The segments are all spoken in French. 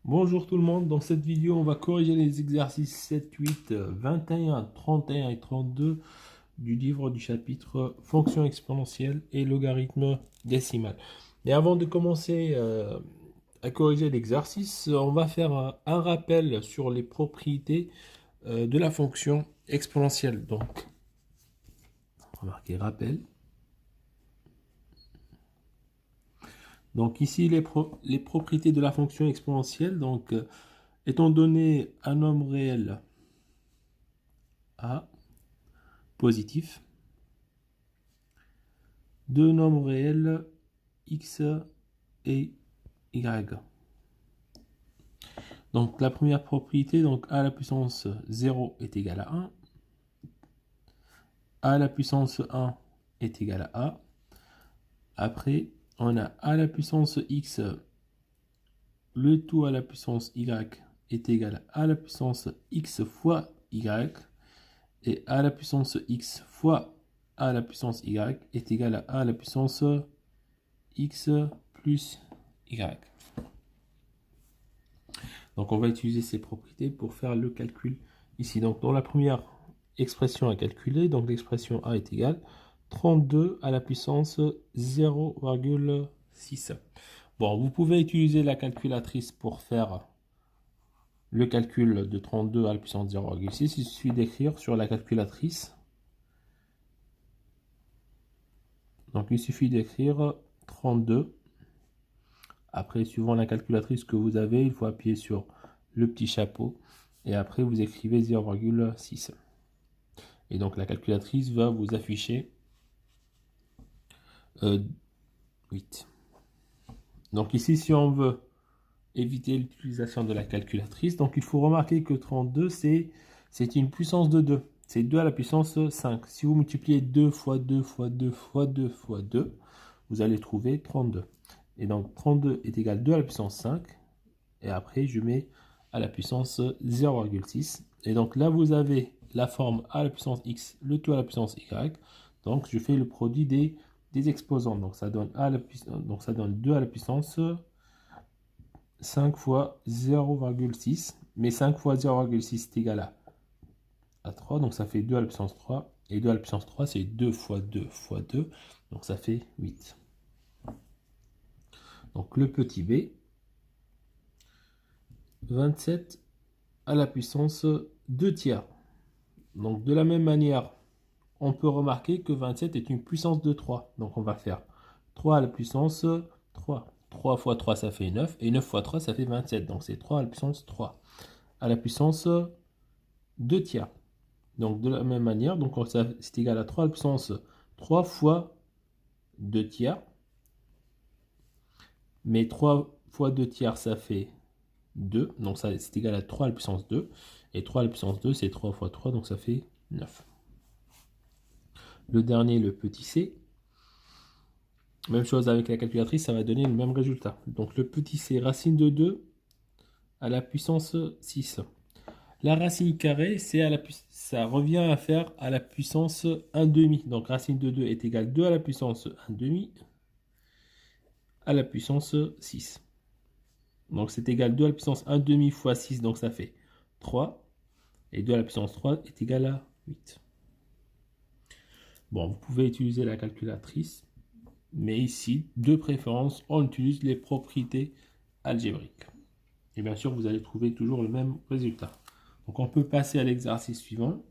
Bonjour tout le monde, dans cette vidéo on va corriger les exercices 7, 8, 21, 31 et 32 du livre du chapitre fonction exponentielle et logarithme décimal. Mais avant de commencer à corriger l'exercice, on va faire un rappel sur les propriétés de la fonction exponentielle. Donc, on va marquer rappel. Donc ici les propriétés de la fonction exponentielle, donc étant donné un nombre réel A positif, deux nombres réels x et y. Donc la première propriété, donc a à la puissance 0 est égal à 1, a à la puissance 1 est égal à a. Après, on a a à la puissance x, le tout à la puissance y est égal à la puissance x fois y, et a à la puissance x fois a à la puissance y est égal à la puissance x plus y. Donc on va utiliser ces propriétés pour faire le calcul ici. Donc dans la première expression à calculer, donc l'expression a est égale 32 à la puissance 0,6. Bon, vous pouvez utiliser la calculatrice pour faire le calcul de 32 à la puissance 0,6. Il suffit d'écrire sur la calculatrice. Donc il suffit d'écrire 32. Après, suivant la calculatrice que vous avez, il faut appuyer sur le petit chapeau. Et après, vous écrivez 0,6. Et donc, la calculatrice va vous afficher 8. Donc ici, si on veut éviter l'utilisation de la calculatrice, donc il faut remarquer que 32, c'est une puissance de 2. C'est 2 à la puissance 5. Si vous multipliez 2 fois 2 fois 2 fois 2 fois 2, vous allez trouver 32. Et donc 32 est égal à 2 à la puissance 5. Et après, je mets à la puissance 0,6. Et donc là, vous avez la forme a à la puissance x, le tout à la puissance y. Donc je fais le produit des exposants. Donc ça donne, ça donne 2 à la puissance 5 fois 0,6. Mais 5 fois 0,6 est égal à 3. Donc ça fait 2 à la puissance 3. Et 2 à la puissance 3, c'est 2 fois 2 fois 2. Donc ça fait 8. Donc le petit b, 27 à la puissance 2 tiers. Donc de la même manière, on peut remarquer que 27 est une puissance de 3. Donc on va faire 3 à la puissance 3. 3 fois 3, ça fait 9. Et 9 fois 3, ça fait 27. Donc c'est 3 à la puissance 3. À la puissance 2 tiers. Donc de la même manière, c'est égal à 3 à la puissance 3 fois 2 tiers. Mais 3 fois 2 tiers, ça fait 2. Donc ça, c'est égal à 3 à la puissance 2. Et 3 à la puissance 2, c'est 3 fois 3. Donc ça fait 9. Le dernier, le petit c. Même chose avec la calculatrice, ça va donner le même résultat. Donc le petit c, racine de 2 à la puissance 6. La racine carrée, ça revient à faire à la puissance 1 demi. Donc racine de 2 est égale à 2 à la puissance 1 demi à la puissance 6. Donc c'est égal à 2 à la puissance 1 demi fois 6, donc ça fait 3. Et 2 à la puissance 3 est égal à 8. Bon, vous pouvez utiliser la calculatrice. Mais ici, de préférence, on utilise les propriétés algébriques. Et bien sûr, vous allez trouver toujours le même résultat. Donc on peut passer à l'exercice suivant.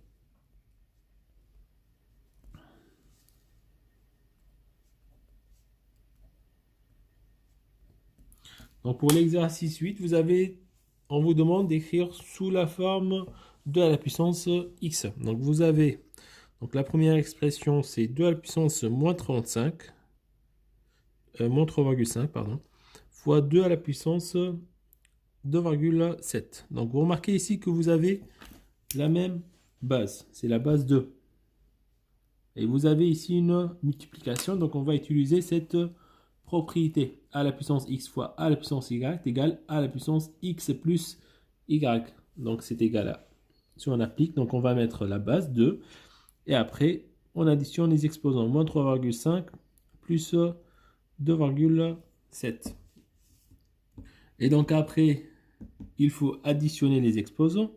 Donc pour l'exercice 8, on vous demande d'écrire sous la forme 2 à la puissance x. Donc vous avez, la première expression, c'est 2 à la puissance moins 35. Moins 3,5, pardon, fois 2 à la puissance 2,7. Donc vous remarquez ici que vous avez la même base, c'est la base 2. Et vous avez ici une multiplication, donc on va utiliser cette propriété. A à la puissance x fois a à la puissance y est égal à la puissance x plus y. Donc c'est égal à, si on applique, donc on va mettre la base 2. Et après, on additionne les exposants. Moins 3,5 plus 2,7. Et donc après, il faut additionner les exposants.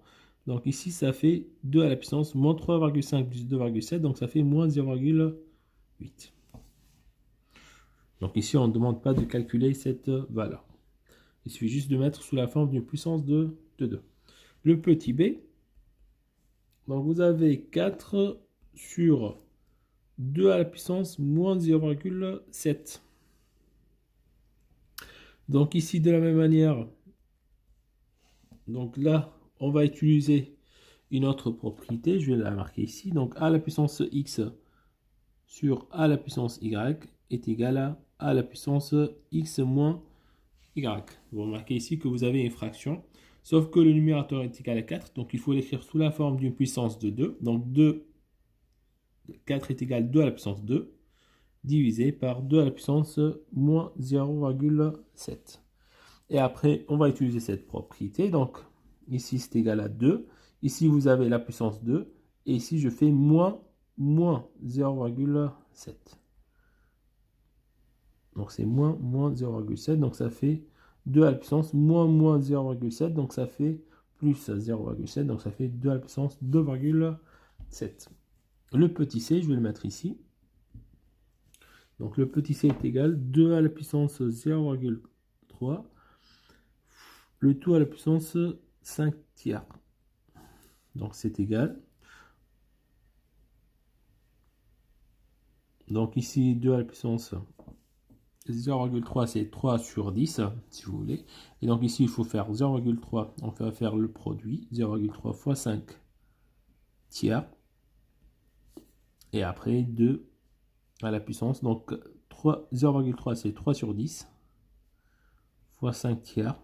Donc ici, ça fait 2 à la puissance moins 3,5 plus 2,7, donc ça fait moins 0,8. Donc ici, on ne demande pas de calculer cette valeur. Il suffit juste de mettre sous la forme d'une puissance de 2. Le petit b, donc vous avez 4 sur 2 à la puissance moins 0,7. Donc ici, de la même manière, donc là, on va utiliser une autre propriété. Je vais la marquer ici. Donc a à la puissance x sur a à la puissance y est égal à a à la puissance x moins y. Vous remarquez ici que vous avez une fraction, sauf que le numérateur est égal à 4. Donc il faut l'écrire sous la forme d'une puissance de 2. Donc 4 est égal à 2 à la puissance 2, divisé par 2 à la puissance moins 0,7. Et après, on va utiliser cette propriété. Donc, ici, c'est égal à 2. Ici, vous avez la puissance 2. Et ici, je fais moins 0,7. Donc, c'est moins 0,7. Donc, ça fait 2 à la puissance moins 0,7. Donc, ça fait plus 0,7. Donc, ça fait 2 à la puissance 2,7. Le petit c, je vais le mettre ici. Donc, le petit c est égal à 2 à la puissance 0,3. Le tout à la puissance 5 tiers. Donc c'est égal. Donc ici 2 à la puissance 0,3 c'est 3 sur 10 si vous voulez. Et donc ici il faut faire 0,3. On va faire le produit 0,3 fois 5 tiers. Et après 2 à la puissance. Donc 0,3 c'est 3 sur 10 fois 5 tiers.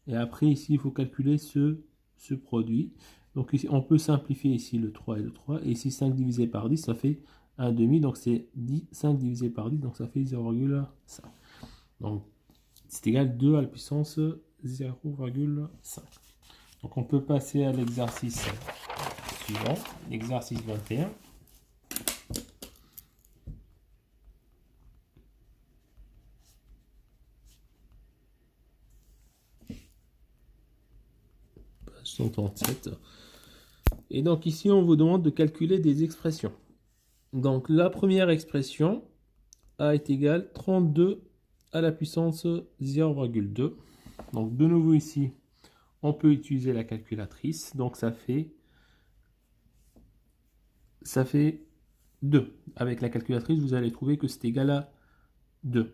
Et après, ici, il faut calculer ce produit. Donc, ici, on peut simplifier ici le 3 et le 3. Et ici, 5 divisé par 10, ça fait 1,5. Donc, c'est 5 divisé par 10, donc ça fait 0,5. Donc, c'est égal à 2 à la puissance 0,5. Donc, on peut passer à l'exercice suivant, l'exercice 21. Page 137. Et donc ici, on vous demande de calculer des expressions. Donc la première expression, a est égal à 32 à la puissance 0,2. Donc de nouveau ici, on peut utiliser la calculatrice. Donc ça fait 2. Avec la calculatrice, vous allez trouver que c'est égal à 2.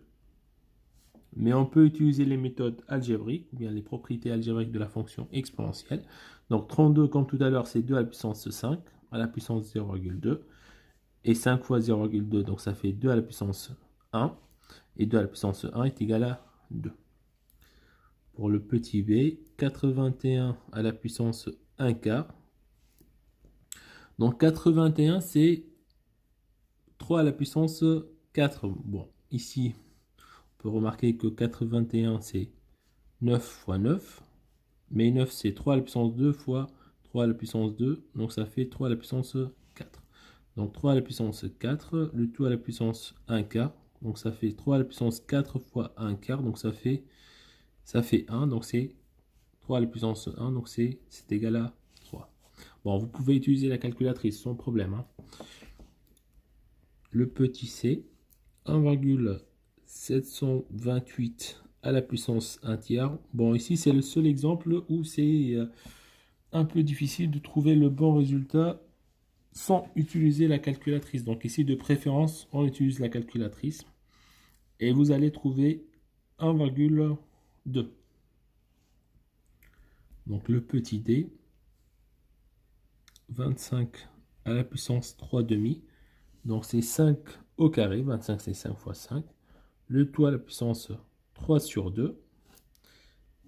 Mais on peut utiliser les méthodes algébriques, ou bien les propriétés algébriques de la fonction exponentielle. Donc 32, comme tout à l'heure, c'est 2 à la puissance 5, à la puissance 0,2. Et 5 fois 0,2, donc ça fait 2 à la puissance 1. Et 2 à la puissance 1 est égal à 2. Pour le petit b, 81 à la puissance 1 quart. Donc 81, c'est 3 à la puissance 4. Bon, ici, on peut remarquer que 81, c'est 9 fois 9. Mais 9, c'est 3 à la puissance 2 fois 3 à la puissance 2. Donc ça fait 3 à la puissance 4. Donc 3 à la puissance 4, le tout à la puissance 1 quart. Donc ça fait 3 à la puissance 4 fois 1 quart. Donc ça fait 1. Donc c'est 3 à la puissance 1. Donc c'est égal à 3. Bon, vous pouvez utiliser la calculatrice sans problème. Hein. Le petit c, 1,728 à la puissance 1 tiers. Bon, ici c'est le seul exemple où c'est un peu difficile de trouver le bon résultat sans utiliser la calculatrice. Donc ici, de préférence, on utilise la calculatrice. Et vous allez trouver 1,2. Donc le petit d, 25 à la puissance 3 demi. Donc c'est 5 au carré. 25 c'est 5 fois 5. Le tout à la puissance 3 sur 2.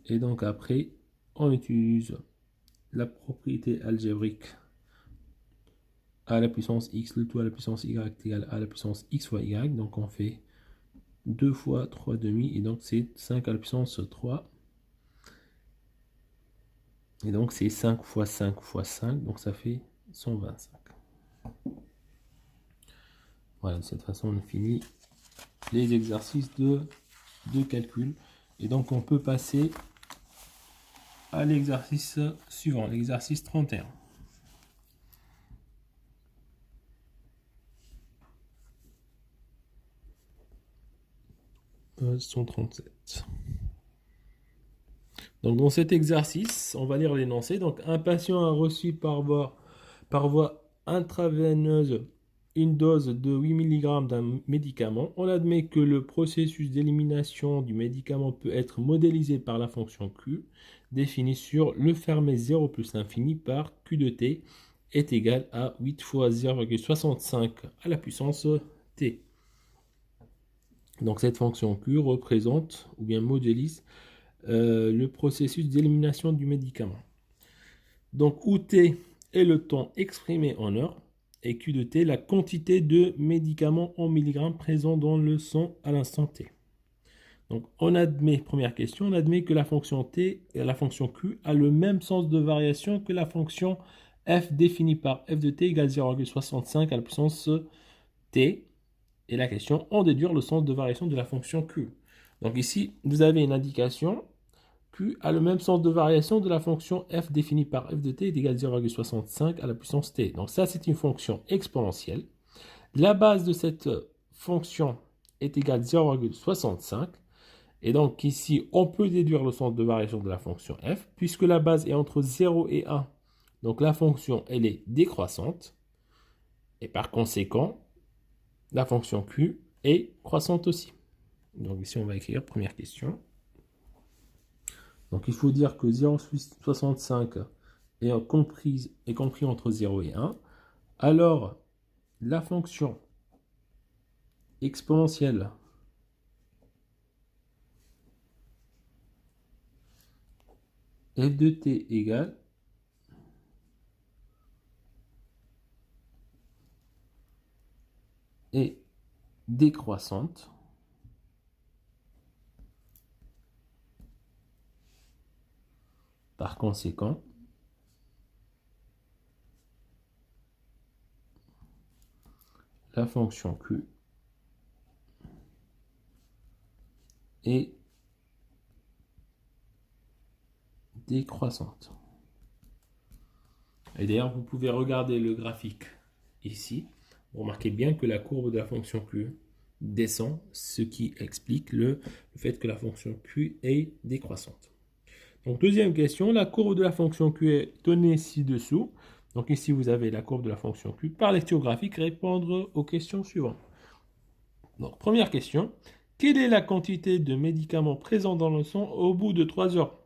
Et donc après, on utilise la propriété algébrique à la puissance x, le tout à la puissance y est égal à la puissance x fois y. Donc on fait 2 fois 3 demi, et donc c'est 5 à la puissance 3. Et donc c'est 5 fois 5 fois 5, donc ça fait 125. Voilà, de cette façon on finit les exercices de calcul. Et donc on peut passer à l'exercice suivant, l'exercice 31. 137. Donc dans cet exercice, on va lire l'énoncé. Donc un patient a reçu par voie intraveineuse une dose de 8 mg d'un médicament. On admet que le processus d'élimination du médicament peut être modélisé par la fonction Q, définie sur le fermé 0 plus l'infini par Q de t est égal à 8 fois 0,65 à la puissance t. Donc cette fonction Q représente ou bien modélise le processus d'élimination du médicament. Donc où t est le temps exprimé en heures et Q de t la quantité de médicaments en milligrammes présents dans le sang à l'instant t. Donc on admet, première question, on admet que la fonction t et la fonction Q a le même sens de variation que la fonction f définie par f de t égale 0,65 à la puissance t. Et la question, en déduire le sens de variation de la fonction Q. Donc ici, vous avez une indication. Q a le même sens de variation de la fonction f définie par f de t est égal à 0,65 à la puissance t. Donc ça, c'est une fonction exponentielle. La base de cette fonction est égale à 0,65. Et donc ici, on peut déduire le sens de variation de la fonction f, puisque la base est entre 0 et 1. Donc la fonction, elle est décroissante. Et par conséquent, la fonction Q est croissante aussi. Donc ici, on va écrire première question. Donc il faut dire que 0,65 est compris entre 0 et 1. Alors, la fonction exponentielle f de t égale est décroissante. Par conséquent, la fonction Q est décroissante. Et d'ailleurs, vous pouvez regarder le graphique ici. Vous remarquez bien que la courbe de la fonction Q descend, ce qui explique le fait que la fonction Q est décroissante. Donc, deuxième question, la courbe de la fonction Q est donnée ci-dessous. Donc ici, vous avez la courbe de la fonction Q. Par lecture graphique, répondre aux questions suivantes. Donc, première question, quelle est la quantité de médicaments présents dans le sang au bout de 3 heures?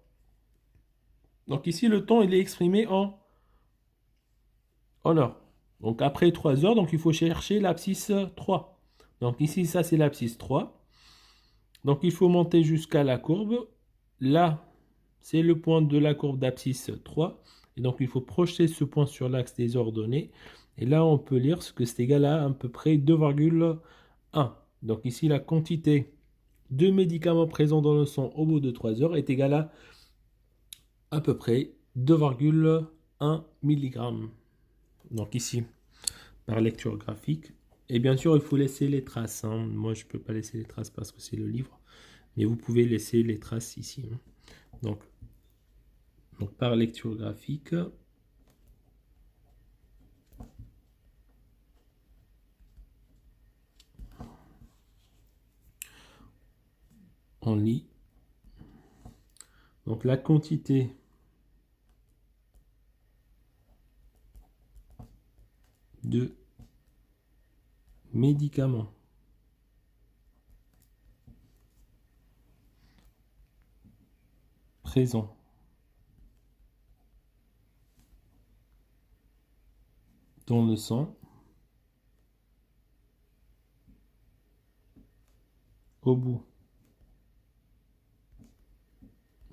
Donc ici, le temps, il est exprimé en heures. Donc après 3 heures, donc il faut chercher l'abscisse 3. Donc ici, ça c'est l'abscisse 3. Donc il faut monter jusqu'à la courbe. Là, c'est le point de la courbe d'abscisse 3. Et donc il faut projeter ce point sur l'axe des ordonnées. Et là, on peut lire ce que c'est égal à peu près 2,1. Donc ici, la quantité de médicaments présents dans le sang au bout de 3 heures est égale à peu près 2,1 mg. Donc ici, par lecture graphique. Et bien sûr, il faut laisser les traces. Moi, je ne peux pas laisser les traces parce que c'est le livre. Mais vous pouvez laisser les traces ici. Donc par lecture graphique. On lit. Donc la quantité de médicaments présents dans le sang au bout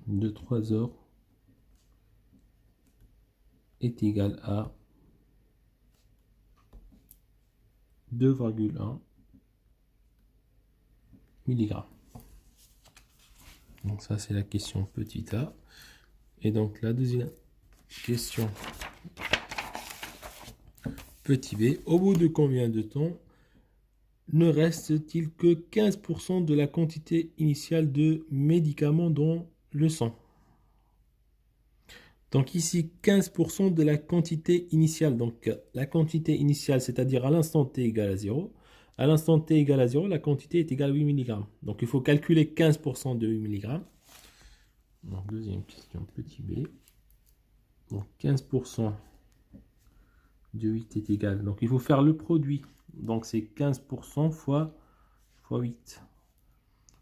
de 3 heures est égal à 2,1 mg. Donc ça, c'est la question petit a. Et donc la deuxième question petit b. Au bout de combien de temps ne reste-t-il que 15% de la quantité initiale de médicaments dans le sang? Donc ici, 15% de la quantité initiale. Donc la quantité initiale, c'est-à-dire à l'instant t égale à 0. À l'instant t égale à 0, la quantité est égale à 8 mg. Donc il faut calculer 15% de 8 mg. Donc deuxième question, petit b. Donc 15% de 8 est égal. Donc il faut faire le produit. Donc c'est 15% fois 8.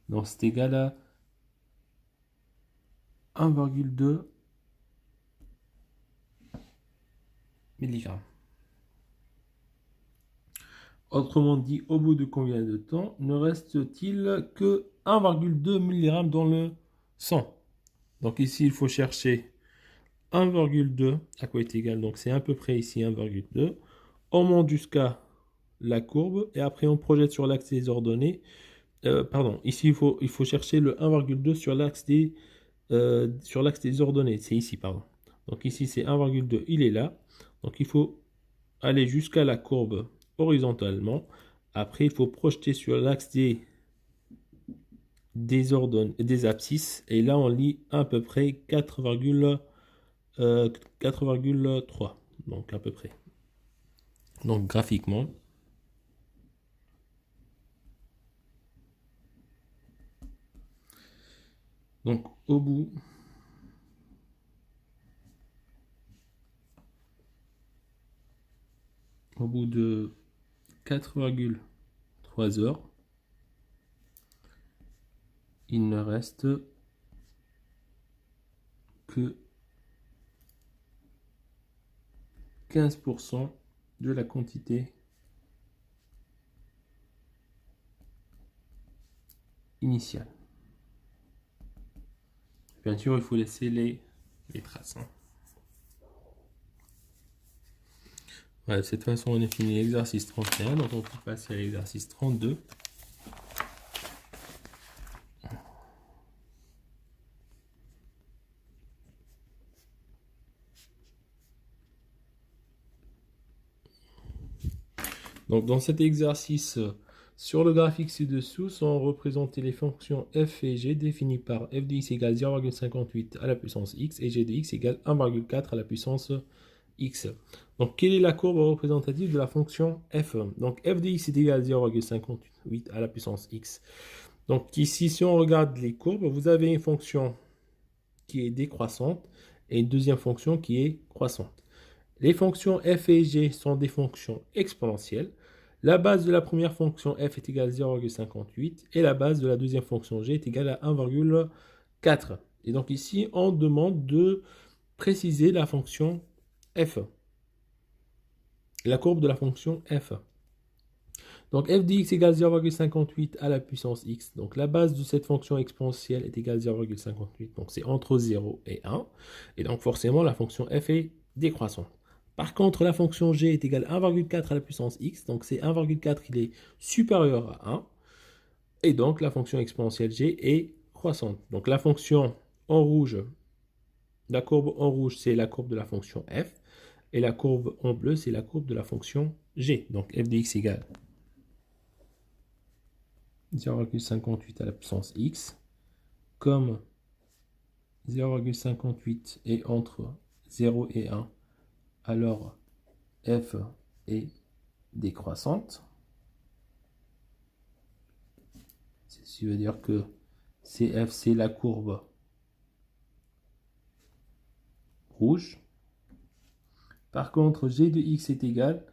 Donc c'est égal à 1,2 mg. Autrement dit, au bout de combien de temps ne reste-t-il que 1,2 mg dans le sang? Donc ici, il faut chercher 1,2 à quoi est égal. Donc c'est à peu près ici 1,2. On monte jusqu'à la courbe et après on projette sur l'axe des ordonnées. Pardon, ici il faut chercher le 1,2 sur l'axe des ordonnées. C'est ici, pardon. Donc ici c'est 1,2, il est là. Donc il faut aller jusqu'à la courbe horizontalement. Après, il faut projeter sur l'axe des abscisses. Et là, on lit à peu près 4,3. Donc, à peu près. Donc, graphiquement. Donc, au bout de 4,3 heures, il ne reste que 15% de la quantité initiale. Bien sûr, il faut laisser les traces. Voilà, de cette façon, on a fini l'exercice 31. Donc, on peut passer à l'exercice 32. Donc, dans cet exercice, sur le graphique ci-dessous sont représentées les fonctions f et g définies par f de x égale 0,58 à la puissance x et g de x égale 1,4 à la puissance x. Donc, quelle est la courbe représentative de la fonction f? Donc, f de x est égal à 0,58 à la puissance x. Donc, ici, si on regarde les courbes, vous avez une fonction qui est décroissante et une deuxième fonction qui est croissante. Les fonctions f et g sont des fonctions exponentielles. La base de la première fonction f est égale à 0,58 et la base de la deuxième fonction g est égale à 1,4. Et donc ici, on demande de préciser la fonction f, la courbe de la fonction f. Donc f de x égale 0,58 à la puissance x. Donc la base de cette fonction exponentielle est égale à 0,58. Donc c'est entre 0 et 1. Et donc forcément, la fonction f est décroissante. Par contre, la fonction g est égale à 1,4 à la puissance x. Donc c'est 1,4, il est supérieur à 1. Et donc la fonction exponentielle g est croissante. Donc la fonction en rouge, la courbe en rouge, c'est la courbe de la fonction f. Et la courbe en bleu, c'est la courbe de la fonction g. Donc f de x égale 0,58 à la puissance x, comme 0,58 est entre 0 et 1, alors f est décroissante. Ce qui veut dire que CF, c'est la courbe rouge. Par contre, g de x est égal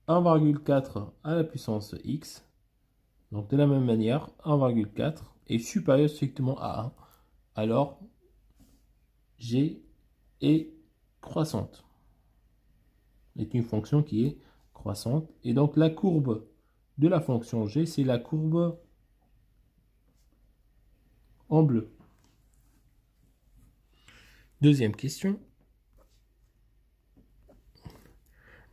à 1,4 à la puissance x. Donc de la même manière, 1,4 est supérieur strictement à 1. Alors, g est croissante. C'est une fonction qui est croissante. Et donc la courbe de la fonction g, c'est la courbe en bleu. Deuxième question.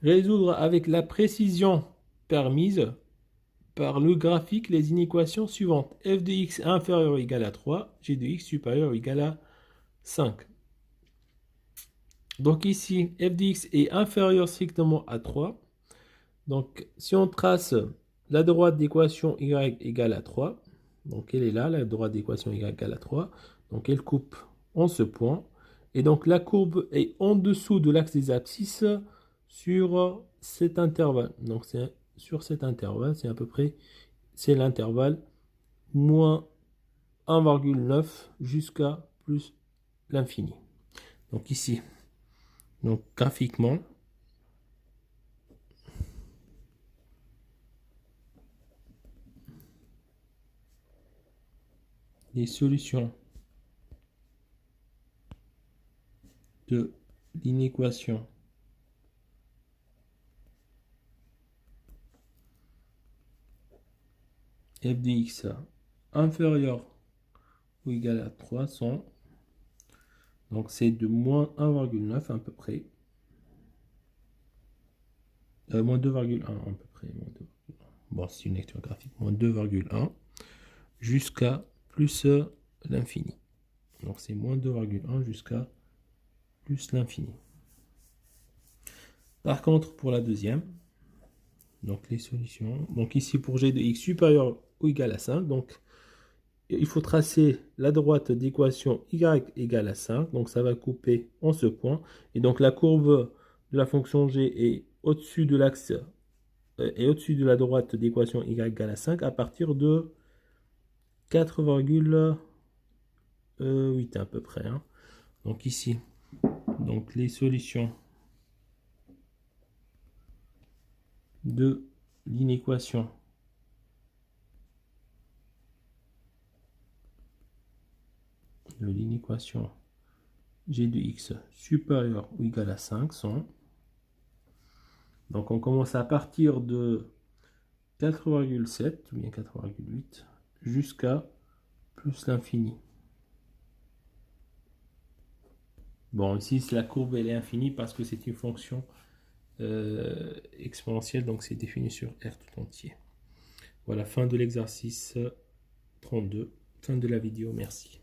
Résoudre avec la précision permise par le graphique les inéquations suivantes. F de x inférieur ou égal à 3, g de x supérieur ou égal à 5. Donc ici, f de x est inférieur strictement à 3. Donc si on trace la droite d'équation y égale à 3, donc elle est là, la droite d'équation y égale à 3. Donc elle coupe en ce point. Et donc la courbe est en dessous de l'axe des abscisses sur cet intervalle. Donc c'est sur cet intervalle, c'est à peu près, c'est l'intervalle moins 1,9 jusqu'à plus l'infini. Donc ici, donc graphiquement, les solutions de l'inéquation f de x inférieur ou égal à 300, donc c'est de moins 1,9 à peu près, moins 2,1 à peu près, bon c'est une lecture graphique, moins 2,1 jusqu'à plus l'infini. Donc c'est moins 2,1 jusqu'à plus l'infini. Par contre, pour la deuxième, donc les solutions, donc ici pour g de x supérieur ou égal à 5, donc il faut tracer la droite d'équation y égale à 5, donc ça va couper en ce point, et donc la courbe de la fonction g est au-dessus de l'axe, et au-dessus de la droite d'équation y égale à 5 à partir de 4,8 à peu près. Hein. Donc ici, donc les solutions de l'inéquation g de x supérieur ou égal à 5 sont, donc on commence à partir de 4,7 ou bien 4,8 jusqu'à plus l'infini. Bon, ici la courbe elle est infinie parce que c'est une fonction exponentielle, donc c'est défini sur R tout entier. Voilà, fin de l'exercice 32, fin de la vidéo, merci.